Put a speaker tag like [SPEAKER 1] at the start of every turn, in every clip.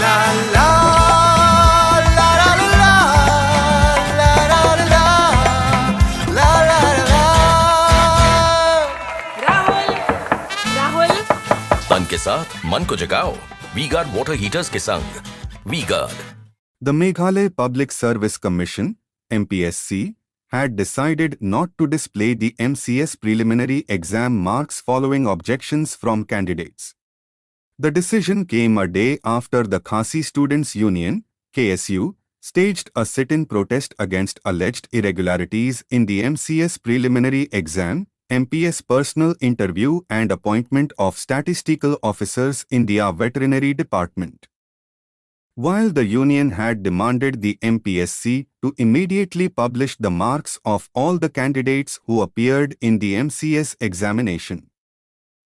[SPEAKER 1] La la la la la la la la la la la.
[SPEAKER 2] Rahul राहुल
[SPEAKER 3] तन के साथ मन को जगाओ वी-गार्ड वाटर हीटर्स के संग V-Guard.
[SPEAKER 4] The Meghalaya Public Service Commission (MPSC) had decided not to display the MCS preliminary exam marks following objections from candidates. The decision came a day after the Khasi Students' Union (KSU) staged a sit-in protest against alleged irregularities in the MCS preliminary exam, MPS personal interview and appointment of statistical officers in the veterinary department. While the union had demanded the MPSC to immediately publish the marks of all the candidates who appeared in the MCS examination.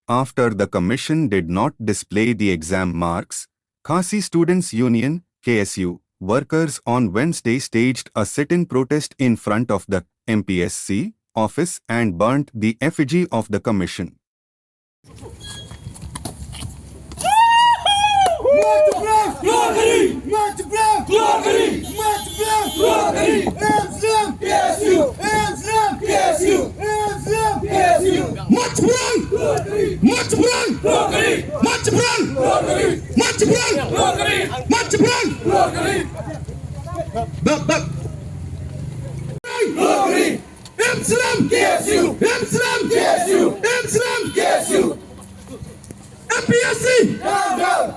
[SPEAKER 4] After the commission did not display the exam marks, Khasi Students' Union (KSU) workers on Wednesday staged a sit-in protest in front of the MPSC office and burnt the effigy of the commission.
[SPEAKER 5] MPSC!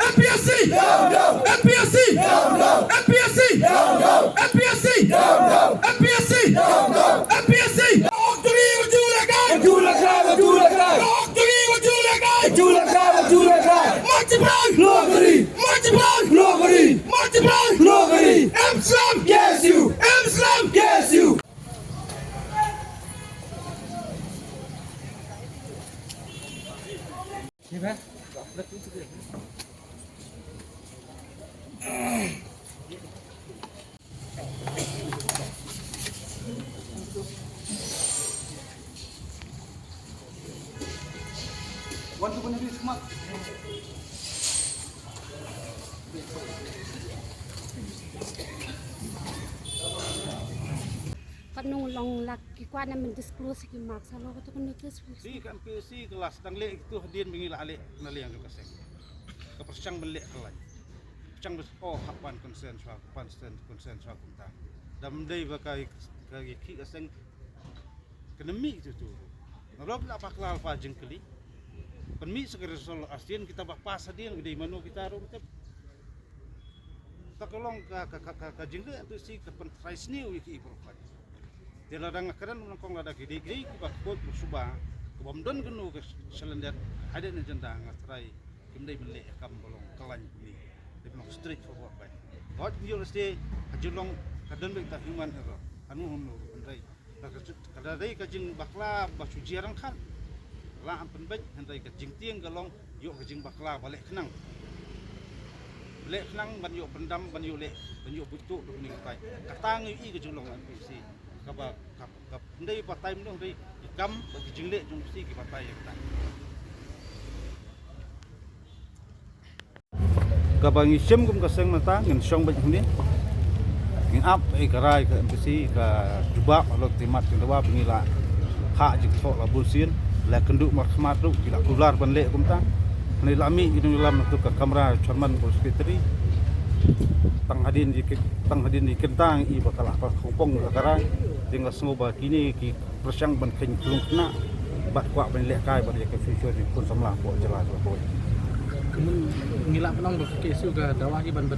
[SPEAKER 5] MPSC! MPSC! MPSC! MPSC! MPSC! MPSC!
[SPEAKER 2] Kanung long laki kwa na men disclose ki mark salo ko to kun notice
[SPEAKER 6] Di kan PSC kelas tang lek itu hadian bingil alik naliang ke kaseng. Ke persang belek kelai. Persang bes hapan konsen swa konsen swa kunta. Dam dei bakai kaki ki kaseng kenemi itu tu. Narok la paklal pa jengkeli. Penmi segera sol asien kita bah pas hadian gede mano kita ro kita. Takolong ka jengke tu si ke pentrais new iki profile. Dia ladang akaran menangkong lada gede-gede kita kod bersubah kebomdon genu ke selender ada ni jendang ngatrai kimdai melek kam bolong kelan beli dia bilang street forward baik god you stay ajulong kadan baik tak human error anu hunu andai kada dai kajing bakla basu jarang kan la ampen baik andai kajing tiang galong yuk kajing bakla balik kenang ban yuk pendam ban yuk lek ban yuk butuh ni kai katang i kajulong MPC kapa ndai patai mno ndai kam bagi jingle jung si ki patai kita kapa ngisem kum kaseng mata ngin song ba ni ngin ap karai ka MPC ka jubak lo timat kendwa pengila hak jik sok la bulsin la kenduk markhmat tu kila kular ban lek kum ta ni lami ini lam tu ka kamera chairman bos sekretari tang hadin di kentang i bakal apa kongpong karai tinggal sengoba kini ki persang ban ken kelung kena bat kuak ban lek kai bat ke future ni pun samlah po jelas po
[SPEAKER 7] kemun ngilak penong ke KSU ke dawahi ban